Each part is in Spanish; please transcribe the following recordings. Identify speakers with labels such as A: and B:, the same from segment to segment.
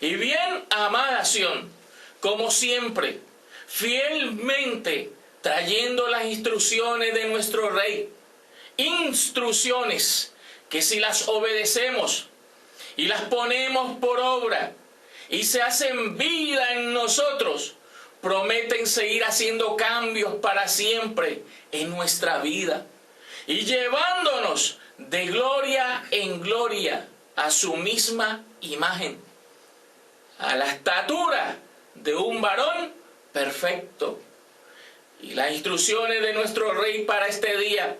A: Y bien, amada Sión, como siempre, fielmente trayendo las instrucciones de nuestro Rey, instrucciones que si las obedecemos y las ponemos por obra y se hacen vida en nosotros, prometen seguir haciendo cambios para siempre en nuestra vida y llevándonos de gloria en gloria a su misma imagen, a la estatura de un varón perfecto. Y las instrucciones de nuestro Rey para este día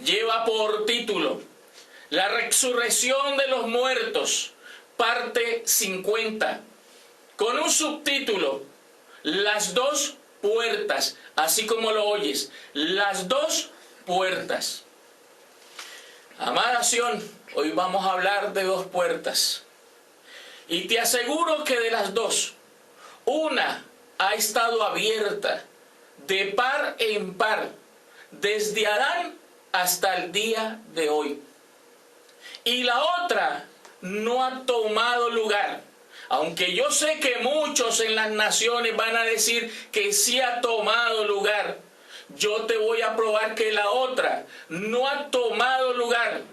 A: lleva por título La resurrección de los muertos, parte 50, con un subtítulo, Las dos puertas, así como lo oyes, las dos puertas. Amada Sión, hoy vamos a hablar de dos puertas. Y te aseguro que de las dos, una ha estado abierta de par en par, desde Adán hasta el día de hoy. Y la otra no ha tomado lugar. Aunque yo sé que muchos en las naciones van a decir que sí ha tomado lugar, yo te voy a probar que la otra no ha tomado lugar.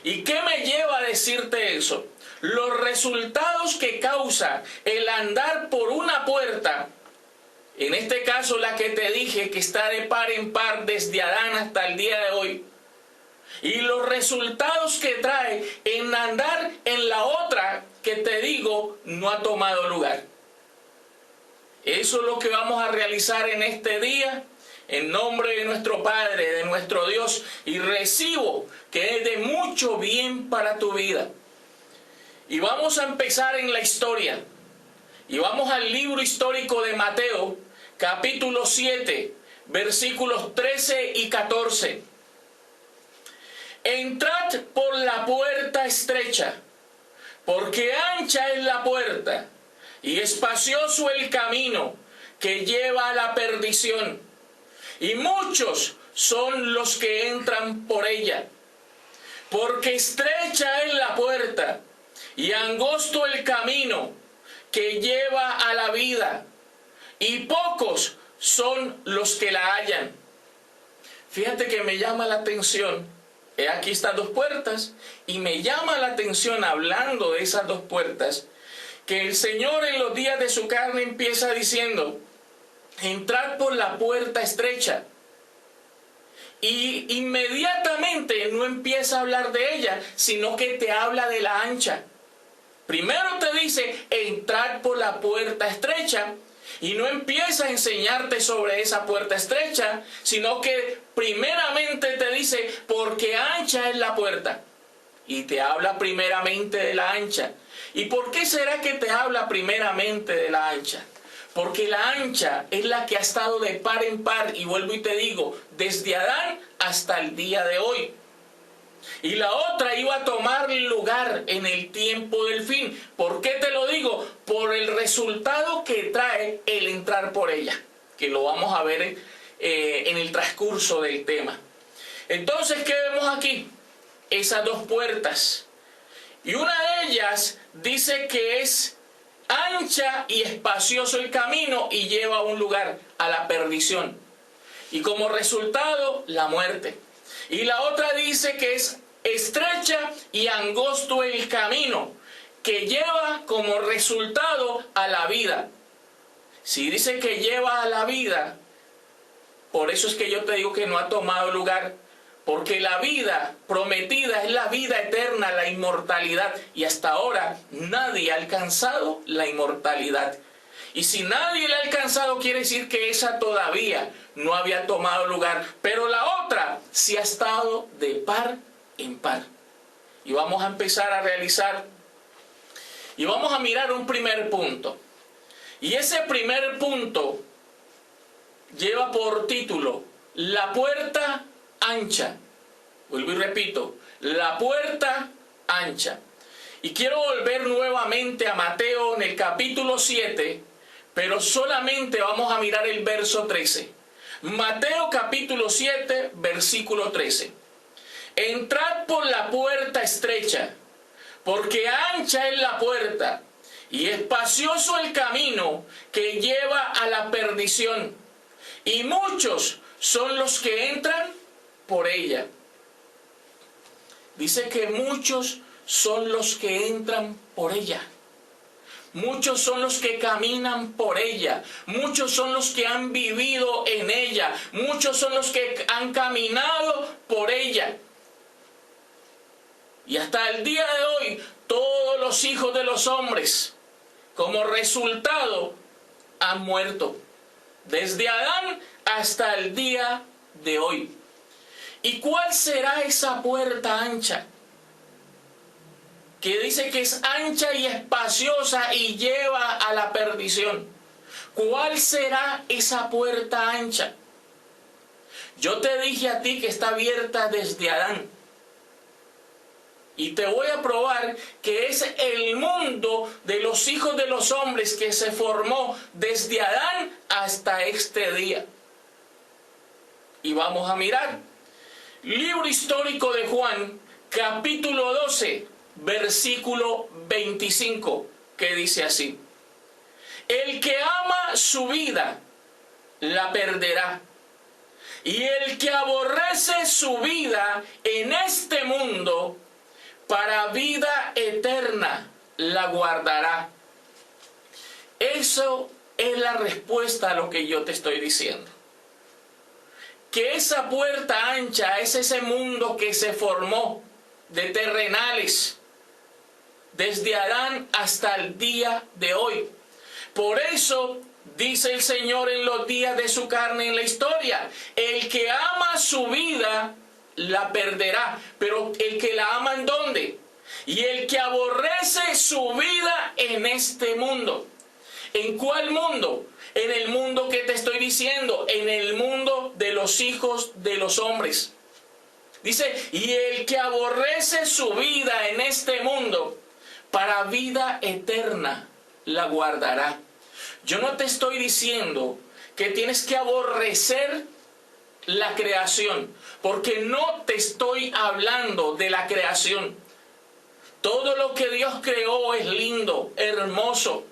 A: ¿Y qué me lleva a decirte eso? Los resultados que causa el andar por una puerta, en este caso la que te dije que está de par en par desde Adán hasta el día de hoy, y los resultados que trae en andar en la otra que te digo no ha tomado lugar. Eso es lo que vamos a realizar en este día, en nombre de nuestro Padre, de nuestro Dios, y recibo que es de mucho bien para tu vida. Y vamos a empezar en la historia, y vamos al libro histórico de Mateo, capítulo 7, versículos 13 y 14. Entrad por la puerta estrecha, porque ancha es la puerta, y espacioso el camino que lleva a la perdición, y muchos son los que entran por ella. Porque estrecha es la puerta, y angosto el camino que lleva a la vida, y pocos son los que la hallan. Fíjate que me llama la atención. Aquí están dos puertas, y me llama la atención, hablando de esas dos puertas, que el Señor en los días de su carne empieza diciendo, entrad por la puerta estrecha. Y inmediatamente no empieza a hablar de ella, sino que te habla de la ancha. Primero te dice, entrad por la puerta estrecha, y no empieza a enseñarte sobre esa puerta estrecha, sino que primeramente te dice, porque ancha es la puerta. Y te habla primeramente de la ancha. ¿Y por qué será que te habla primeramente de la ancha? Porque la ancha es la que ha estado de par en par, y vuelvo y te digo, desde Adán hasta el día de hoy. Y la otra iba a tomar lugar en el tiempo del fin. ¿Por qué te lo digo? Por el resultado que trae el entrar por ella, que lo vamos a ver en el transcurso del tema. Entonces, ¿qué vemos aquí? Esas dos puertas. Y una de ellas dice que es ancha y espacioso el camino y lleva a un lugar, a la perdición. Y como resultado, la muerte. Y la otra dice que es estrecha y angosto el camino que lleva como resultado a la vida. Si dice que lleva a la vida, por eso es que yo te digo que no ha tomado lugar, porque la vida prometida es la vida eterna, la inmortalidad, y hasta ahora nadie ha alcanzado la inmortalidad. Y si nadie la ha alcanzado, quiere decir que esa todavía no había tomado lugar, pero la otra sí ha estado de par en par. Y vamos a empezar a realizar, y vamos a mirar un primer punto. Y ese primer punto lleva por título, la puerta ancha. Vuelvo y repito, la puerta ancha. Y quiero volver nuevamente a Mateo en el capítulo 7, pero solamente vamos a mirar el verso 13. Mateo capítulo 7, versículo 13. Entrad por la puerta estrecha, porque ancha es la puerta, y espacioso el camino que lleva a la perdición, y muchos son los que entran por ella. Dice que muchos son los que entran por ella. Muchos son los que caminan por ella. Muchos son los que han vivido en ella. Muchos son los que han caminado por ella. Y hasta el día de hoy, todos los hijos de los hombres, como resultado, han muerto. Desde Adán hasta el día de hoy. ¿Y cuál será esa puerta ancha? Que dice que es ancha y espaciosa y lleva a la perdición. ¿Cuál será esa puerta ancha? Yo te dije a ti que está abierta desde Adán. Y te voy a probar que es el mundo de los hijos de los hombres que se formó desde Adán hasta este día. Y vamos a mirar. Libro histórico de Juan, capítulo 12, versículo 25, que dice así: el que ama su vida, la perderá. Y el que aborrece su vida en este mundo, para vida eterna la guardará. Eso es la respuesta a lo que yo te estoy diciendo. Que esa puerta ancha es ese mundo que se formó de terrenales desde Adán hasta el día de hoy. Por eso dice el Señor en los días de su carne en la historia: el que ama su vida la perderá. Pero el que la ama, ¿en dónde? Y el que aborrece su vida en este mundo. ¿En cuál mundo? En el mundo que te estoy diciendo, en el mundo de los hijos de los hombres. Dice, y el que aborrece su vida en este mundo, para vida eterna la guardará. Yo no te estoy diciendo que tienes que aborrecer la creación, porque no te estoy hablando de la creación. Todo lo que Dios creó es lindo, hermoso.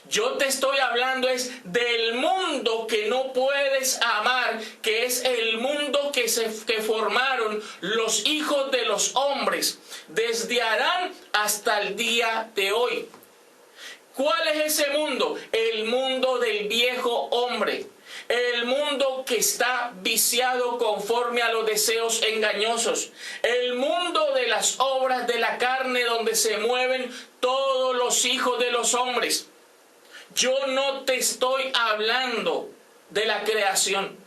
A: Yo te estoy hablando es del mundo que no puedes amar, que es el mundo que formaron los hijos de los hombres, desde Adán hasta el día de hoy. ¿Cuál es ese mundo? El mundo del viejo hombre. El mundo que está viciado conforme a los deseos engañosos. El mundo de las obras de la carne, donde se mueven todos los hijos de los hombres. Yo no te estoy hablando de la creación.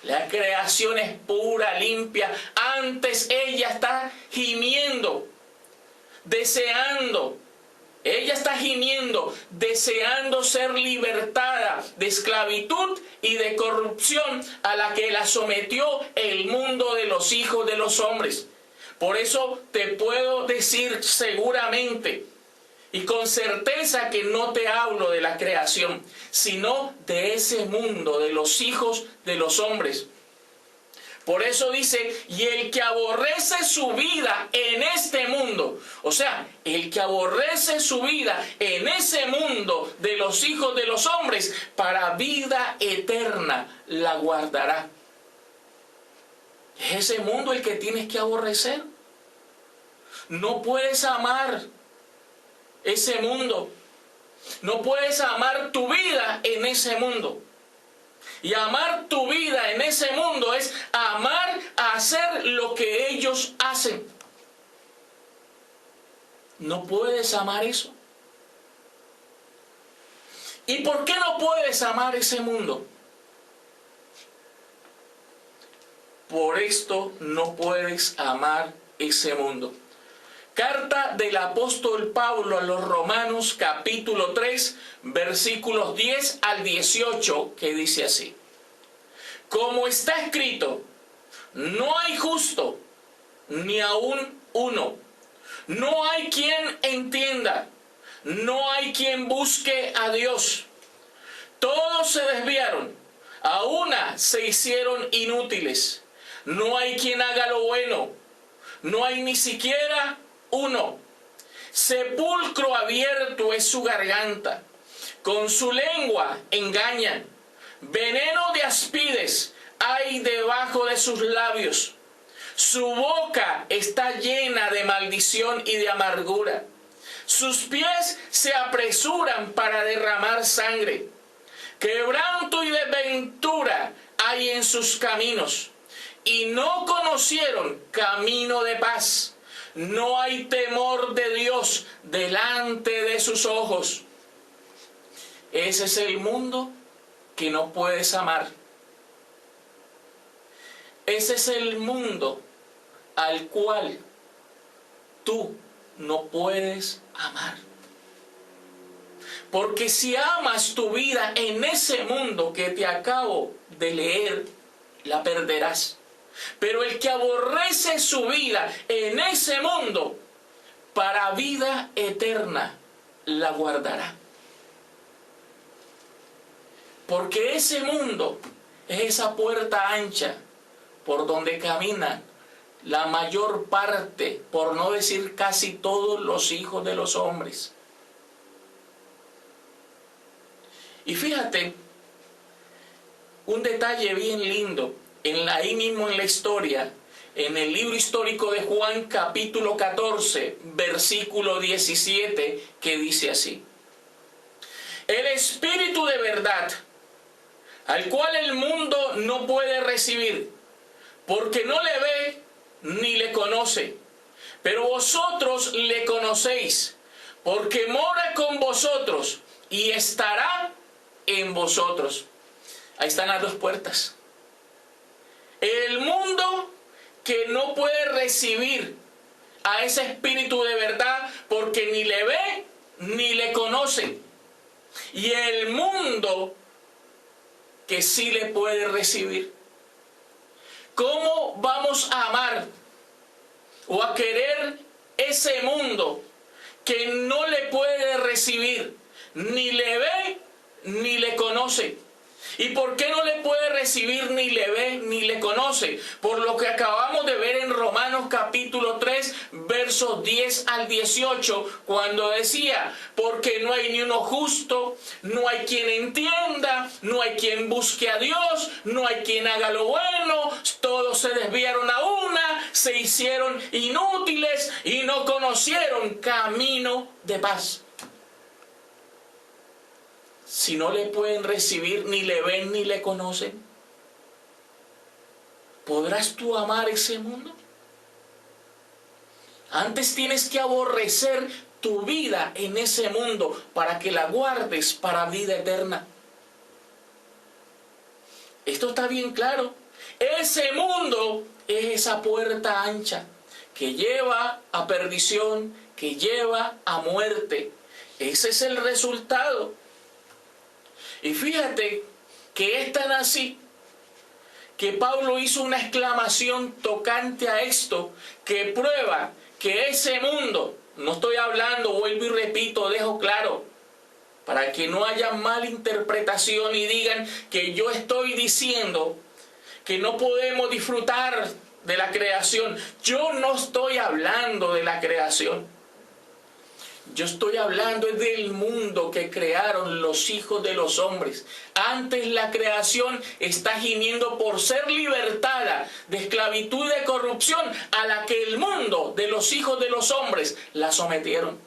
A: La creación es pura, limpia. Antes ella está gimiendo, deseando. Ella está gimiendo, deseando ser libertada de esclavitud y de corrupción a la que la sometió el mundo de los hijos de los hombres. Por eso te puedo decir seguramente y con certeza que no te hablo de la creación, sino de ese mundo de los hijos de los hombres. Por eso dice, y el que aborrece su vida en este mundo, o sea, el que aborrece su vida en ese mundo de los hijos de los hombres, para vida eterna la guardará. ¿Es ese mundo el que tienes que aborrecer? No puedes amar ese mundo. No puedes amar tu vida en ese mundo. Y amar tu vida en ese mundo es amar a hacer lo que ellos hacen. No puedes amar eso. ¿Y por qué no puedes amar ese mundo? Por esto no puedes amar ese mundo. Carta del apóstol Pablo a los Romanos, capítulo 3, versículos 10 al 18, que dice así: como está escrito, no hay justo, ni aun uno. No hay quien entienda, no hay quien busque a Dios. Todos se desviaron, a una se hicieron inútiles. No hay quien haga lo bueno, no hay ni siquiera uno. Sepulcro abierto es su garganta. Con su lengua engañan. Veneno de áspides hay debajo de sus labios. Su boca está llena de maldición y de amargura. Sus pies se apresuran para derramar sangre. Quebranto y desventura hay en sus caminos. Y no conocieron camino de paz. No hay temor de Dios delante de sus ojos. Ese es el mundo que no puedes amar. Ese es el mundo al cual tú no puedes amar. Porque si amas tu vida en ese mundo que te acabo de leer, la perderás. Pero el que aborrece su vida en ese mundo, para vida eterna la guardará. Porque ese mundo es esa puerta ancha por donde caminan la mayor parte, por no decir casi todos los hijos de los hombres. Y fíjate, un detalle bien lindo, ahí mismo en la historia, en el libro histórico de Juan capítulo 14, versículo 17, que dice así: el Espíritu de verdad, al cual el mundo no puede recibir, porque no le ve ni le conoce, pero vosotros le conocéis, porque mora con vosotros y estará en vosotros. Ahí están las dos puertas. El mundo que no puede recibir a ese Espíritu de verdad porque ni le ve ni le conoce. Y el mundo que sí le puede recibir. ¿Cómo vamos a amar o a querer ese mundo que no le puede recibir, ni le ve ni le conoce? ¿Y por qué no le puede recibir, ni le ve, ni le conoce? Por lo que acabamos de ver en Romanos capítulo 3, versos 10 al 18, cuando decía: porque no hay ni uno justo, no hay quien entienda, no hay quien busque a Dios, no hay quien haga lo bueno, todos se desviaron a una, se hicieron inútiles y no conocieron camino de paz. Si no le pueden recibir, ni le ven, ni le conocen, ¿podrás tú amar ese mundo? Antes tienes que aborrecer tu vida en ese mundo para que la guardes para vida eterna. Esto está bien claro. Ese mundo es esa puerta ancha que lleva a perdición, que lleva a muerte. Ese es el resultado. Y fíjate que es tan así que Pablo hizo una exclamación tocante a esto que prueba que ese mundo, no estoy hablando, vuelvo y repito, dejo claro, para que no haya malinterpretación y digan que yo estoy diciendo que no podemos disfrutar de la creación. Yo no estoy hablando de la creación. Yo estoy hablando del mundo que crearon los hijos de los hombres. Antes la creación está gimiendo por ser libertada de esclavitud y de corrupción a la que el mundo de los hijos de los hombres la sometieron.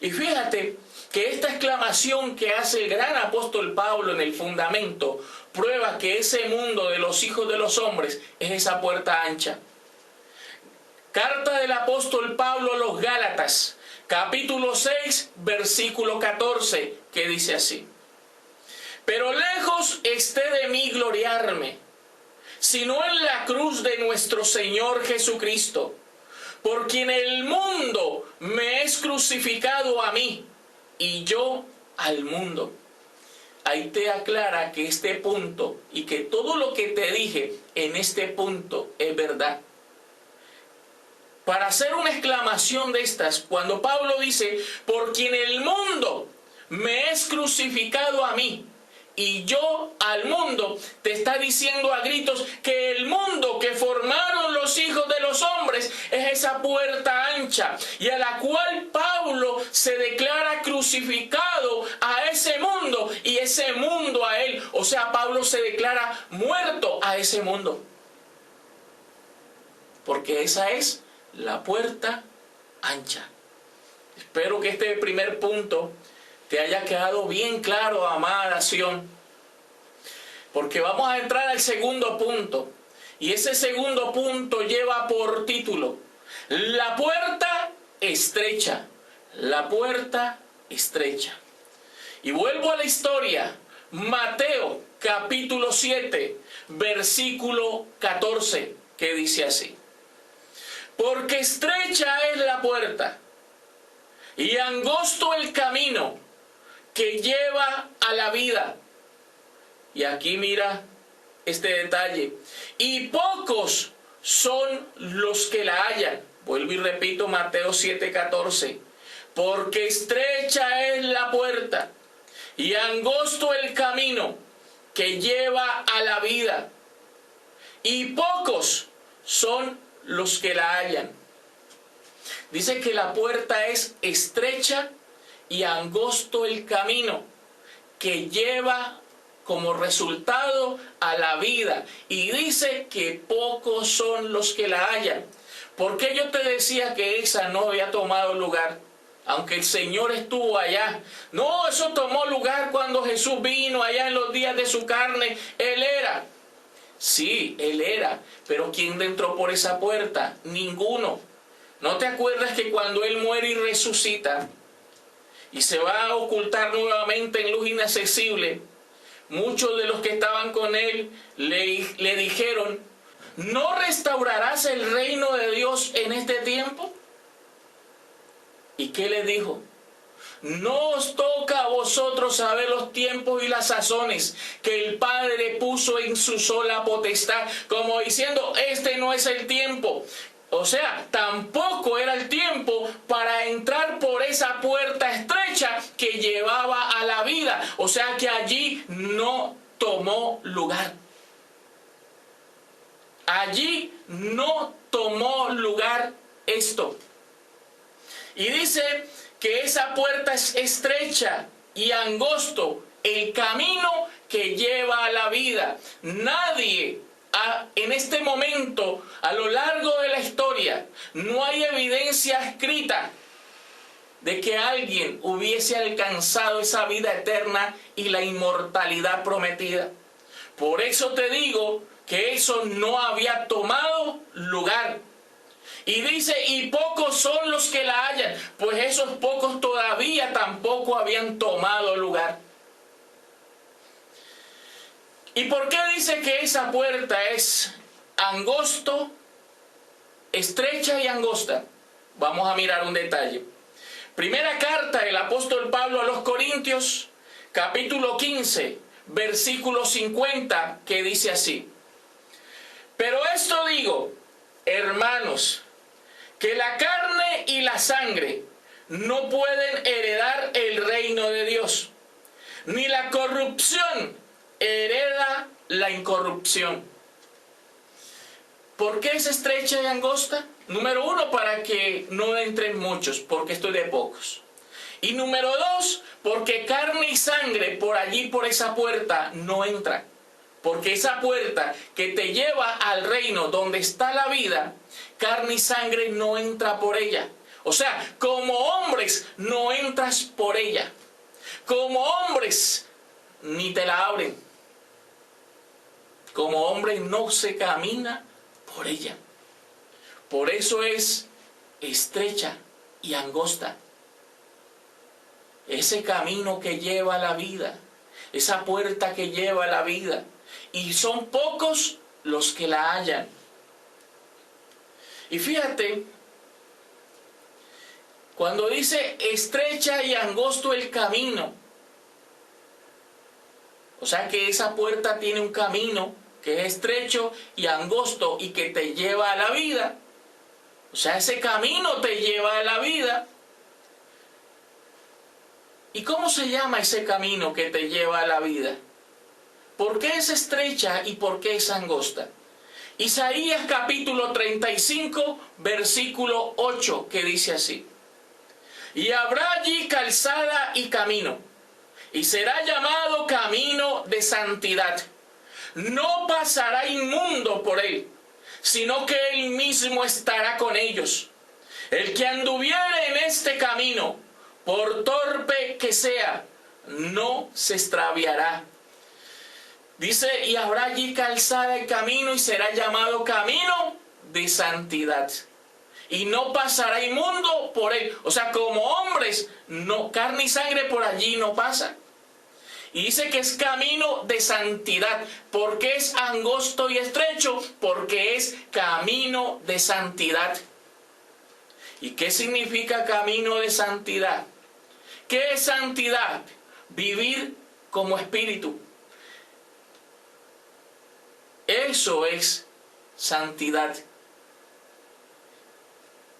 A: Y fíjate que esta exclamación que hace el gran apóstol Pablo en el fundamento prueba que ese mundo de los hijos de los hombres es esa puerta ancha. Carta del apóstol Pablo a los Gálatas, capítulo 6, versículo 14, que dice así: pero lejos esté de mí gloriarme, sino en la cruz de nuestro Señor Jesucristo, por quien el mundo me es crucificado a mí, y yo al mundo. Ahí te aclara que este punto, y que todo lo que te dije en este punto es verdad. Para hacer una exclamación de estas, cuando Pablo dice, por quien el mundo me es crucificado a mí, y yo al mundo, te está diciendo a gritos que el mundo que formaron los hijos de los hombres es esa puerta ancha y a la cual Pablo se declara crucificado a ese mundo y ese mundo a él. O sea, Pablo se declara muerto a ese mundo. Porque esa es la puerta ancha. Espero que este primer punto te haya quedado bien claro, amada nación. Porque vamos a entrar al segundo punto. Y ese segundo punto lleva por título: la puerta estrecha. La puerta estrecha. Y vuelvo a la historia. Mateo capítulo 7, versículo 14, que dice así: porque estrecha es la puerta y angosto el camino que lleva a la vida. Y aquí mira este detalle. Y pocos son los que la hallan. Vuelvo y repito, Mateo 7:14. Porque estrecha es la puerta y angosto el camino que lleva a la vida. Y pocos son los que la hallan. Dice que la puerta es estrecha y angosto el camino que lleva como resultado a la vida. Y dice que pocos son los que la hallan. ¿Por qué yo te decía que esa no había tomado lugar? Aunque el Señor estuvo allá. No, eso tomó lugar cuando Jesús vino allá en los días de su carne. Él era. Sí, Él era. Pero ¿quién entró por esa puerta? Ninguno. ¿No te acuerdas que cuando Él muere y resucita y se va a ocultar nuevamente en luz inaccesible, muchos de los que estaban con Él le dijeron: ¿no restaurarás el reino de Dios en este tiempo? ¿Y qué les dijo? No os toca a vosotros saber los tiempos y las sazones que el Padre puso en su sola potestad, como diciendo, este no es el tiempo. O sea, tampoco era el tiempo para entrar por esa puerta estrecha que llevaba a la vida. O sea que allí no tomó lugar. Allí no tomó lugar esto. Y dice que esa puerta es estrecha y angosto, el camino que lleva a la vida. Nadie en este momento, a lo largo de la historia, no hay evidencia escrita de que alguien hubiese alcanzado esa vida eterna y la inmortalidad prometida. Por eso te digo que eso no había tomado lugar. Y dice, y pocos son los que la hallan, pues esos pocos todavía tampoco habían tomado lugar. ¿Y por qué dice que esa puerta es angosto, estrecha y angosta? Vamos a mirar un detalle. Primera carta del apóstol Pablo a los Corintios, capítulo 15, versículo 50, que dice así: pero esto digo, hermanos, que la carne y la sangre no pueden heredar el reino de Dios, ni la corrupción hereda la incorrupción. ¿Por qué es estrecha y angosta? Número uno, para que no entren muchos, porque estoy de pocos. Y número dos, porque carne y sangre por allí, por esa puerta, no entran. Porque esa puerta que te lleva al reino donde está la vida, carne y sangre no entra por ella. O sea, como hombres no entras por ella. Como hombres ni te la abren. Como hombre no se camina por ella. Por eso es estrecha y angosta. Ese camino que lleva a la vida. Esa puerta que lleva a la vida. Y son pocos los que la hallan. Y fíjate, cuando dice estrecha y angosto el camino, o sea que esa puerta tiene un camino que es estrecho y angosto y que te lleva a la vida. O sea, ese camino te lleva a la vida. ¿Y cómo se llama ese camino que te lleva a la vida? ¿Por qué es estrecha y por qué es angosta? Isaías capítulo 35, versículo 8, que dice así: y habrá allí calzada y camino, y será llamado camino de santidad. No pasará inmundo por él, sino que él mismo estará con ellos. El que anduviere en este camino, por torpe que sea, no se extraviará. Dice, y habrá allí calzada y camino, y será llamado camino de santidad. Y no pasará inmundo por él. O sea, como hombres, no, carne y sangre por allí no pasa. Y dice que es camino de santidad. ¿Por qué es angosto y estrecho? Porque es camino de santidad. ¿Y qué significa camino de santidad? ¿Qué es santidad? Vivir como espíritu. Eso es santidad.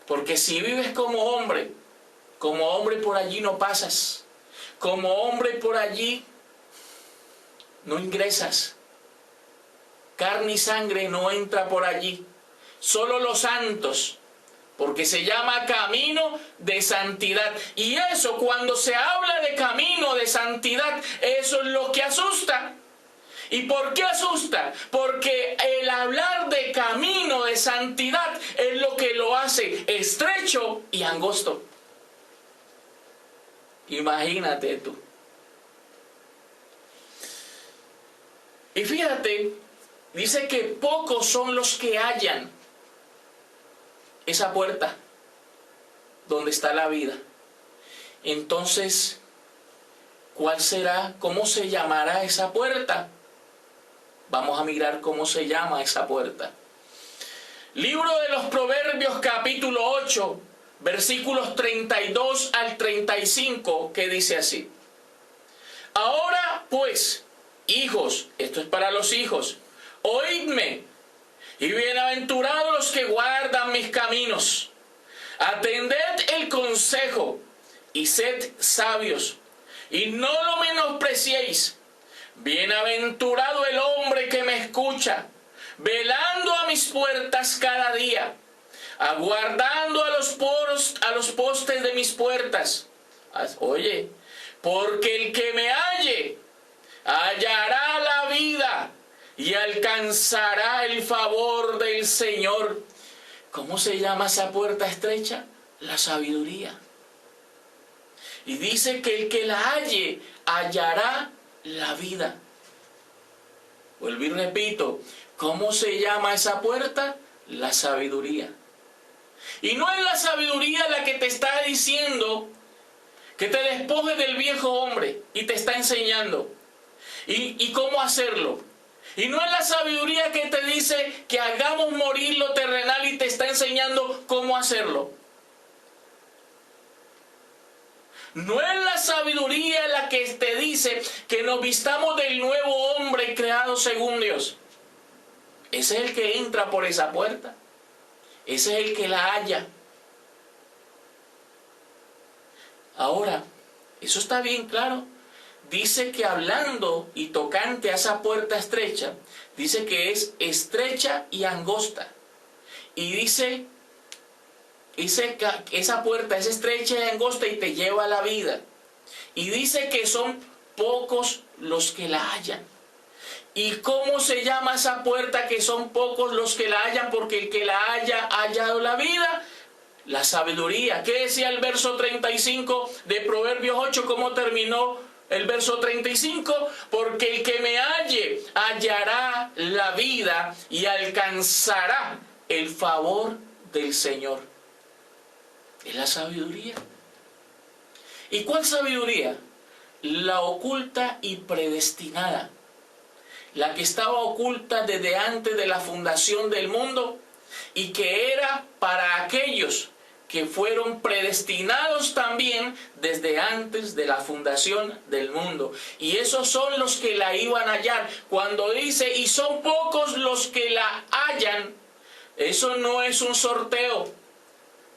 A: Porque si vives como hombre por allí no pasas. Como hombre por allí no ingresas. Carne y sangre no entra por allí. Solo los santos. Porque se llama camino de santidad. Y eso, cuando se habla de camino de santidad, eso es lo que asusta. ¿Y por qué asusta? Porque el hablar de camino de santidad es lo que lo hace estrecho y angosto. Imagínate tú. Y fíjate, dice que pocos son los que hallan esa puerta donde está la vida. Entonces, ¿cuál será? ¿Cómo se llamará esa puerta? Vamos a mirar cómo se llama esa puerta. Libro de los Proverbios capítulo 8, versículos 32 al 35, que dice así: ahora pues, hijos, esto es para los hijos, oídme, y bienaventurados los que guardan mis caminos. Atended el consejo, y sed sabios, y no lo menospreciéis. Bienaventurado el hombre que me escucha, velando a mis puertas cada día, aguardando a los postes de mis puertas. Oye, porque el que me halle, hallará la vida y alcanzará el favor del Señor. ¿Cómo se llama esa puerta estrecha? La sabiduría. Y dice que el que la halle, hallará la vida. Vuelvo y repito, ¿cómo se llama esa puerta? La sabiduría. Y no es la sabiduría la que te está diciendo que te despojes del viejo hombre y te está enseñando y cómo hacerlo. Y no es la sabiduría que te dice que hagamos morir lo terrenal y te está enseñando cómo hacerlo. No es la sabiduría la que te dice que nos vistamos del nuevo hombre creado según Dios. Ese es el que entra por esa puerta. Ese es el que la halla. Ahora, eso está bien claro. Dice que hablando y tocante a esa puerta estrecha, dice que es estrecha y angosta. Y dice que esa puerta es estrecha y angosta y te lleva a la vida. Y dice que son pocos los que la hallan. ¿Y cómo se llama esa puerta que son pocos los que la hallan? Porque el que la haya hallado la vida, la sabiduría. ¿Qué decía el verso 35 de Proverbios 8? ¿Cómo terminó el verso 35? Porque el que me halle hallará la vida y alcanzará el favor del Señor. Es la sabiduría. ¿Y cuál sabiduría? La oculta y predestinada. La que estaba oculta desde antes de la fundación del mundo y que era para aquellos que fueron predestinados también desde antes de la fundación del mundo. Y esos son los que la iban a hallar. Cuando dice, y son pocos los que la hallan, eso no es un sorteo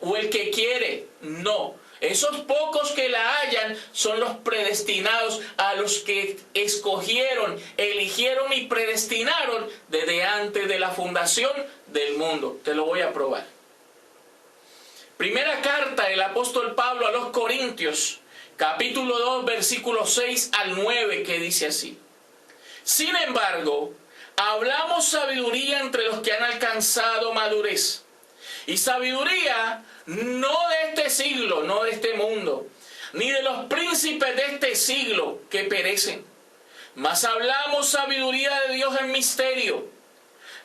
A: o el que quiere, no. Esos pocos que la hallan son los predestinados, a los que escogieron, eligieron y predestinaron desde antes de la fundación del mundo. Te lo voy a probar. Primera carta del apóstol Pablo a los Corintios, capítulo 2, versículos 6 al 9, que dice así: sin embargo, hablamos sabiduría entre los que han alcanzado madurez. Y sabiduría no de este siglo, no de este mundo, ni de los príncipes de este siglo que perecen. Mas hablamos sabiduría de Dios en misterio,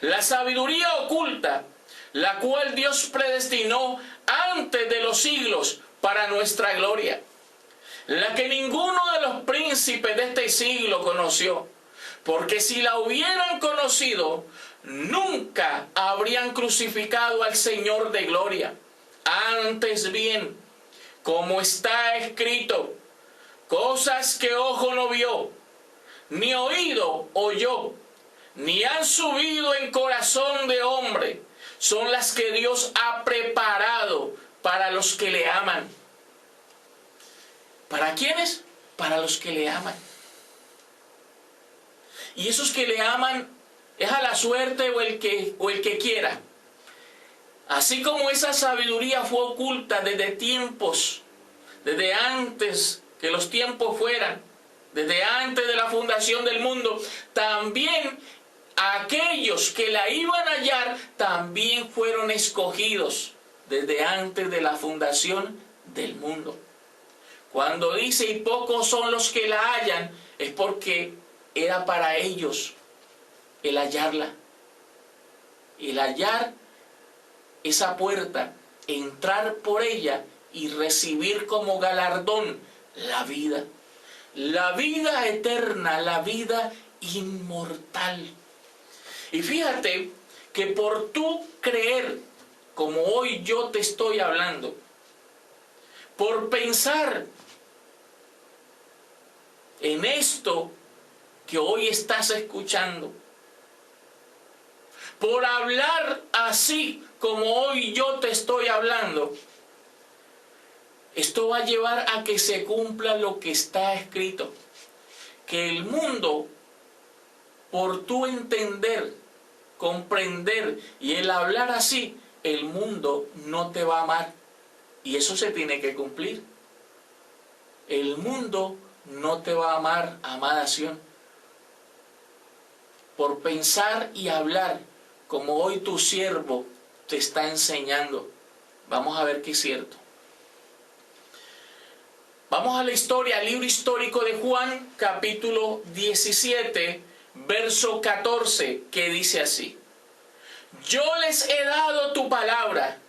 A: la sabiduría oculta, la cual Dios predestinó antes de los siglos para nuestra gloria, la que ninguno de los príncipes de este siglo conoció, porque si la hubieran conocido, nunca habrían crucificado al Señor de gloria. Antes bien, como está escrito, cosas que ojo no vio, ni oído oyó, ni han subido en corazón de hombre, son las que Dios ha preparado para los que le aman. ¿Para quiénes? Para los que le aman. Y esos que le aman es a la suerte o el que quiera. Así como esa sabiduría fue oculta desde tiempos, desde antes que los tiempos fueran, desde antes de la fundación del mundo, también aquellos que la iban a hallar también fueron escogidos desde antes de la fundación del mundo. Cuando dice y pocos son los que la hallan, es porque era para ellos el hallarla, el hallar esa puerta, entrar por ella y recibir como galardón la vida eterna, la vida inmortal. Y fíjate que por tú creer, como hoy yo te estoy hablando, por pensar en esto que hoy estás escuchando, por hablar así como hoy yo te estoy hablando, esto va a llevar a que se cumpla lo que está escrito. Que el mundo, por tu entender, comprender y el hablar así, el mundo no te va a amar. Y eso se tiene que cumplir. El mundo no te va a amar, amada Sión, por pensar y hablar como hoy tu siervo te está enseñando. Vamos a ver que es cierto. Vamos a la historia, al libro histórico de Juan, capítulo 17, verso 14, que dice así: yo les he dado tu palabra,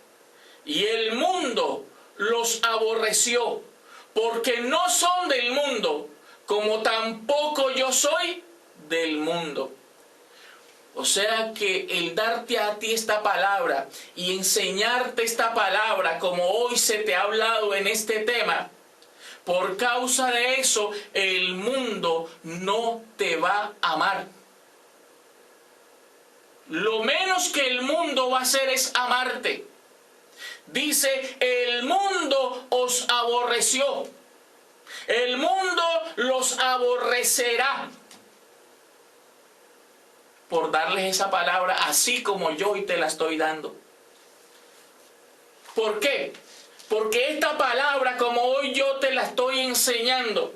A: y el mundo los aborreció, porque no son del mundo, como tampoco yo soy del mundo. O sea que el darte a ti esta palabra y enseñarte esta palabra como hoy se te ha hablado en este tema, por causa de eso el mundo no te va a amar. Lo menos que el mundo va a hacer es amarte. Dice, el mundo os aborreció. El mundo los aborrecerá por darles esa palabra así como yo hoy te la estoy dando. ¿Por qué? Porque esta palabra, como hoy yo te la estoy enseñando,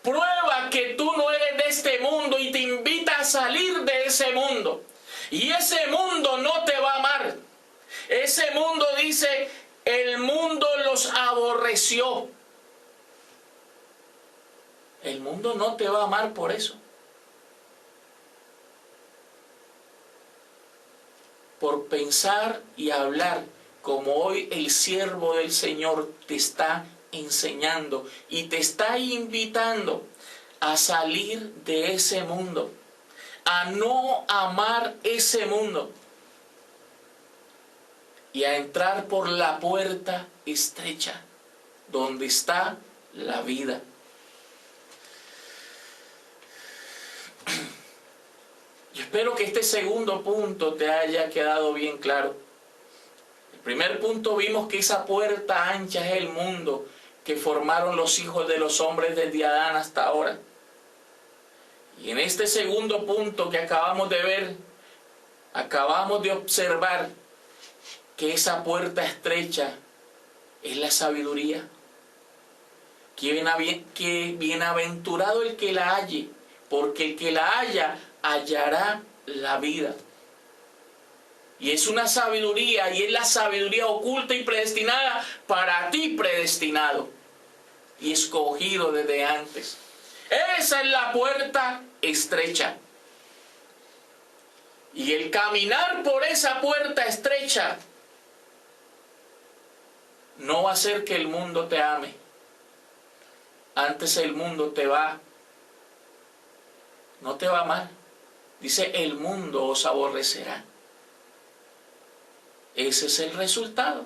A: prueba que tú no eres de este mundo y te invita a salir de ese mundo. Y ese mundo no te va a amar. Ese mundo dice, el mundo los aborreció. El mundo no te va a amar por eso. Por pensar y hablar como hoy el siervo del Señor te está enseñando y te está invitando a salir de ese mundo, a no amar ese mundo y a entrar por la puerta estrecha donde está la vida. Yo espero que este segundo punto te haya quedado bien claro. El primer punto vimos que esa puerta ancha es el mundo que formaron los hijos de los hombres desde Adán hasta ahora. Y en este segundo punto que acabamos de ver, acabamos de observar que esa puerta estrecha es la sabiduría. Que bienaventurado el que la halle, porque el que la halla hallará la vida. Y es una sabiduría, y es la sabiduría oculta y predestinada para ti, predestinado y escogido desde antes. Esa es la puerta estrecha. Y el caminar por esa puerta estrecha no va a hacer que el mundo te ame. Antes el mundo no te va a amar. Dice, el mundo os aborrecerá. Ese es el resultado.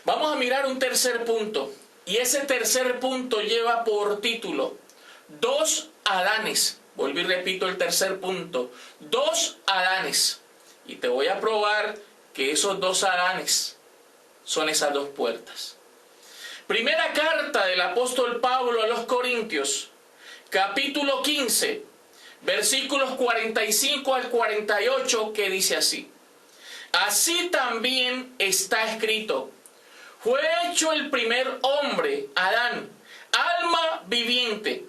A: Vamos a mirar un tercer punto. Y ese tercer punto lleva por título, 2 Adanes. Volví y repito el tercer punto. 2 Adanes. Y te voy a probar que esos 2 Adanes son esas 2 puertas. Primera carta del apóstol Pablo a los Corintios, capítulo 15, versículos 45 al 48, que dice así. Así también está escrito. Fue hecho el primer hombre, Adán, alma viviente.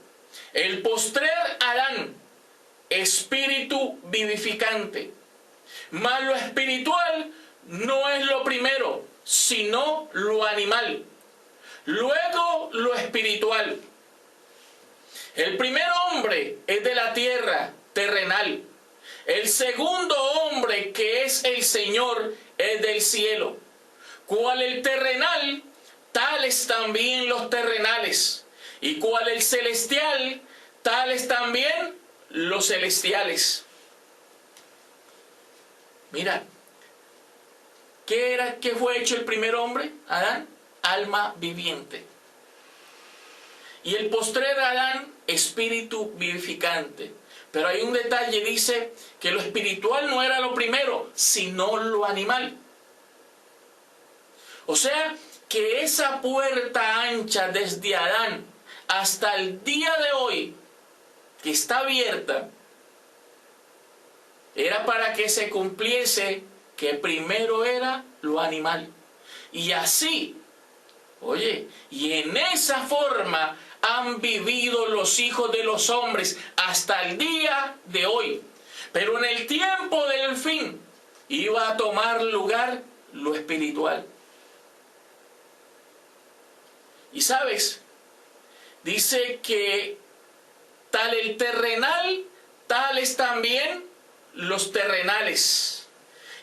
A: El postrer Adán, espíritu vivificante. Mas lo espiritual no es lo primero, sino lo animal. Luego lo espiritual. El primer hombre es de la tierra, terrenal. El segundo hombre, que es el Señor, es del cielo. Cual el terrenal, tales también los terrenales. Y cual el celestial, tales también los celestiales. Mira, ¿qué fue hecho el primer hombre? Adán, alma viviente. Y el postrer Adán, espíritu vivificante. Pero hay un detalle, dice que lo espiritual no era lo primero, sino lo animal. O sea, que esa puerta ancha desde Adán hasta el día de hoy, que está abierta, era para que se cumpliese que primero era lo animal. Y así, oye, y en esa forma han vivido los hijos de los hombres hasta el día de hoy. Pero en el tiempo del fin iba a tomar lugar lo espiritual. Y sabes, dice que tal el terrenal, tales también los terrenales.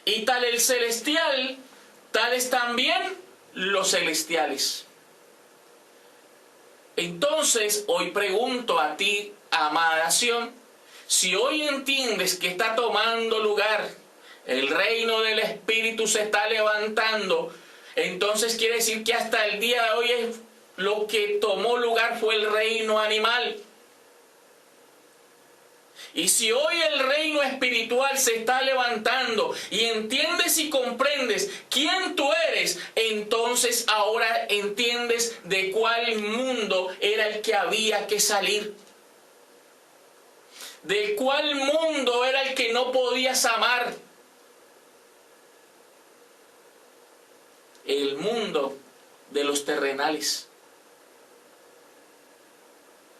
A: Y tal el celestial, tales también los celestiales. Entonces, hoy pregunto a ti, amada nación, si hoy entiendes que está tomando lugar, el reino del Espíritu se está levantando, entonces quiere decir que hasta el día de hoy lo que tomó lugar fue el reino animal. Y si hoy el reino espiritual se está levantando y entiendes y comprendes quién tú eres, entonces ahora entiendes de cuál mundo era el que había que salir. De cuál mundo era el que no podías amar. El mundo de los terrenales.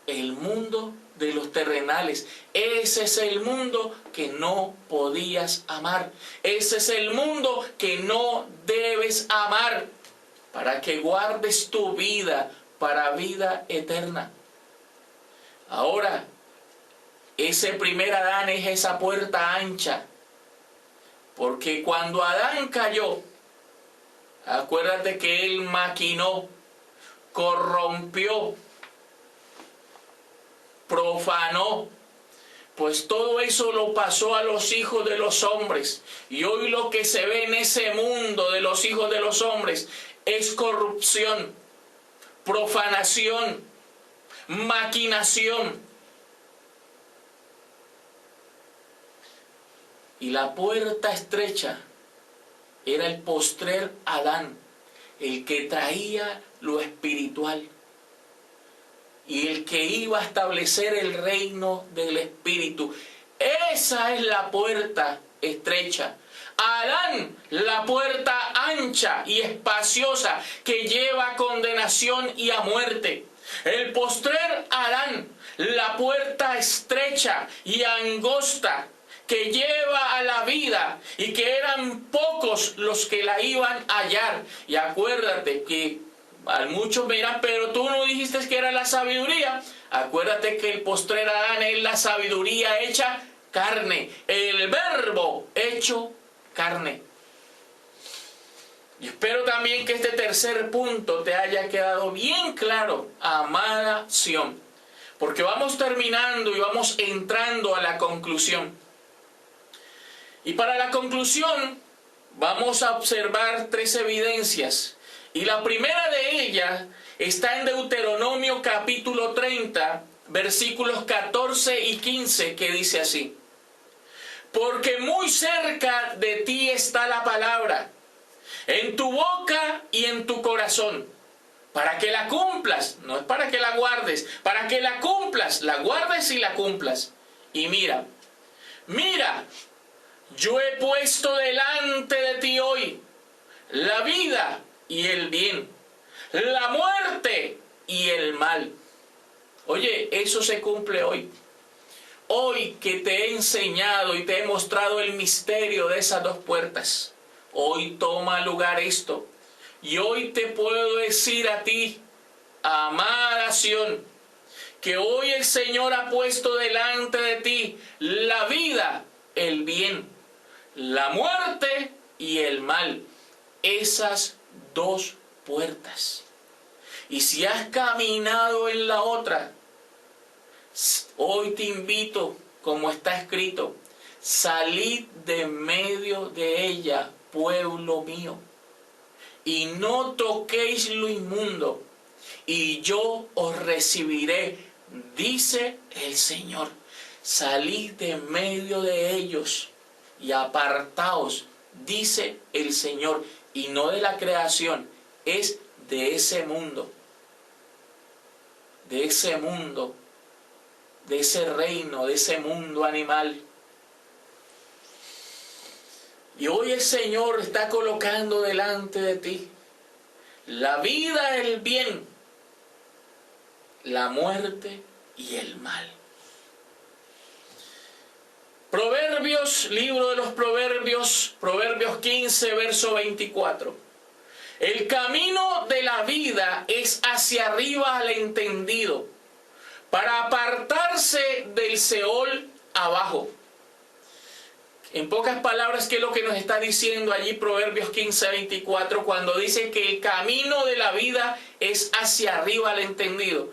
A: El mundo de los terrenales. Ese es el mundo que no podías amar. Ese es el mundo que no debes amar para que guardes tu vida para vida eterna. Ahora, ese primer Adán es esa puerta ancha. Porque cuando Adán cayó, acuérdate que él maquinó, corrompió, profanó, pues todo eso lo pasó a los hijos de los hombres. Y hoy lo que se ve en ese mundo de los hijos de los hombres es corrupción, profanación, maquinación. Y la puerta estrecha era el postrer Adán, el que traía lo espiritual y el que iba a establecer el reino del espíritu. Esa es la puerta estrecha. Adán, la puerta ancha y espaciosa que lleva a condenación y a muerte. El postrer Adán, la puerta estrecha y angosta que lleva a la vida y que eran pocos los que la iban a hallar. Y acuérdate que muchos me dirán, pero tú no dijiste que era la sabiduría. Acuérdate que el postrer Adán es la sabiduría hecha carne, el verbo hecho carne. Y espero también que este tercer punto te haya quedado bien claro, amada Sión, porque vamos terminando y vamos entrando a la conclusión. Y para la conclusión vamos a observar 3 evidencias. Y la primera de ellas está en Deuteronomio capítulo 30, versículos 14 y 15, que dice así: porque muy cerca de ti está la palabra, en tu boca y en tu corazón, para que la cumplas. No es para que la guardes, para que la cumplas, la guardes y la cumplas. Y mira, yo he puesto delante de ti hoy la vida y el bien, la muerte y el mal. Oye, eso se cumple hoy. Hoy que te he enseñado y te he mostrado el misterio de esas 2 puertas, hoy toma lugar esto. Y hoy te puedo decir a ti, amada Sión, que hoy el Señor ha puesto delante de ti la vida, el bien, la muerte y el mal. Esas 2 puertas. Y si has caminado en la otra, hoy te invito, como está escrito, salid de medio de ella, pueblo mío, y no toquéis lo inmundo, y yo os recibiré, dice el Señor. Salid de medio de ellos y apartaos, dice el Señor, y no de la creación, es de ese mundo, de ese mundo, de ese reino, de ese mundo animal. Y hoy el Señor está colocando delante de ti la vida, el bien, la muerte y el mal. Proverbios, libro de los Proverbios, Proverbios 15, verso 24. El camino de la vida es hacia arriba al entendido, para apartarse del Seol abajo. En pocas palabras, ¿qué es lo que nos está diciendo allí Proverbios 15, 24, cuando dice que el camino de la vida es hacia arriba al entendido,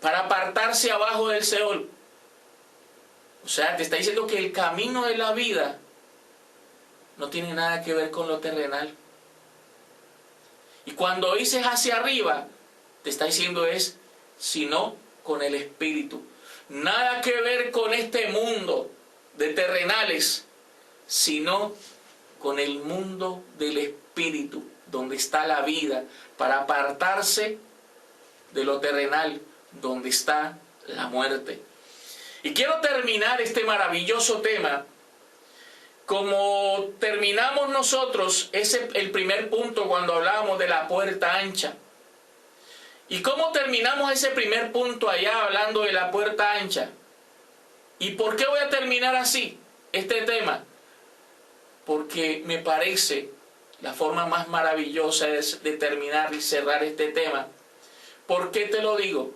A: para apartarse abajo del Seol? O sea, te está diciendo que el camino de la vida no tiene nada que ver con lo terrenal. Y cuando dices hacia arriba, te está diciendo es, sino con el espíritu. Nada que ver con este mundo de terrenales, sino con el mundo del espíritu, donde está la vida, para apartarse de lo terrenal, donde está la muerte. Y quiero terminar este maravilloso tema como terminamos nosotros el primer punto cuando hablábamos de la puerta ancha. ¿Y cómo terminamos ese primer punto allá hablando de la puerta ancha? ¿Y por qué voy a terminar así este tema? Porque me parece la forma más maravillosa de terminar y cerrar este tema. ¿Por qué te lo digo?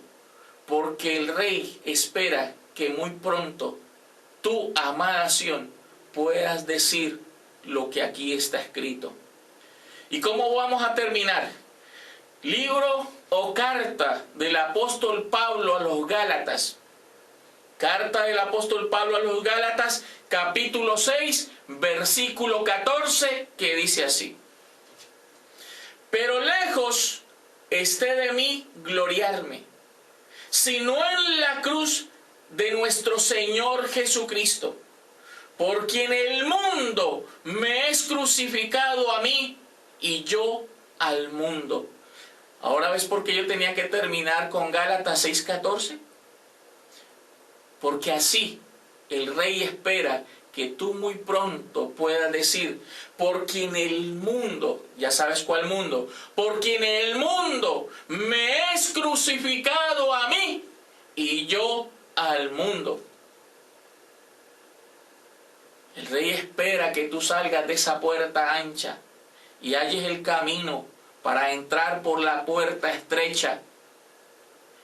A: Porque el Rey espera que muy pronto tú, amada Sión, puedas decir lo que aquí está escrito. ¿Y cómo vamos a terminar? Libro o carta del apóstol Pablo a los Gálatas. Carta del apóstol Pablo a los Gálatas, capítulo 6, versículo 14, que dice así: pero lejos esté de mí gloriarme, sino en la cruz de nuestro Señor Jesucristo, por quien el mundo me es crucificado a mí y yo al mundo. Ahora ves por qué yo tenía que terminar con Gálatas 6:14. Porque así el Rey espera que tú muy pronto puedas decir, por quien el mundo, ya sabes cuál mundo, por quien el mundo me es crucificado a mí y yo al mundo. El Rey espera que tú salgas de esa puerta ancha y halles el camino para entrar por la puerta estrecha.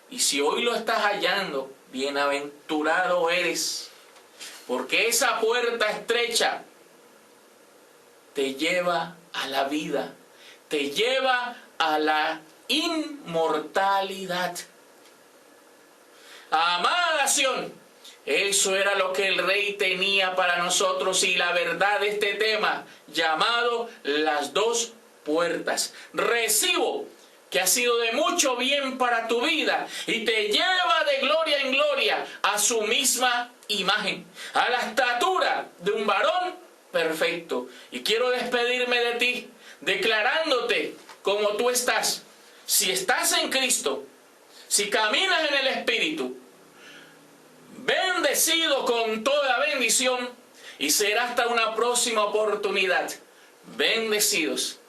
A: Y si hoy lo estás hallando, bienaventurado eres, porque esa puerta estrecha te lleva a la vida, te lleva a la inmortalidad. Amada Sión, eso era lo que el Rey tenía para nosotros y la verdad de este tema llamado las dos puertas. Recibo que ha sido de mucho bien para tu vida y te lleva de gloria en gloria a su misma imagen, a la estatura de un varón perfecto. Y quiero despedirme de ti, declarándote como tú estás. Si estás en Cristo, si caminas en el Espíritu, bendecido con toda bendición, y será hasta una próxima oportunidad. Bendecidos.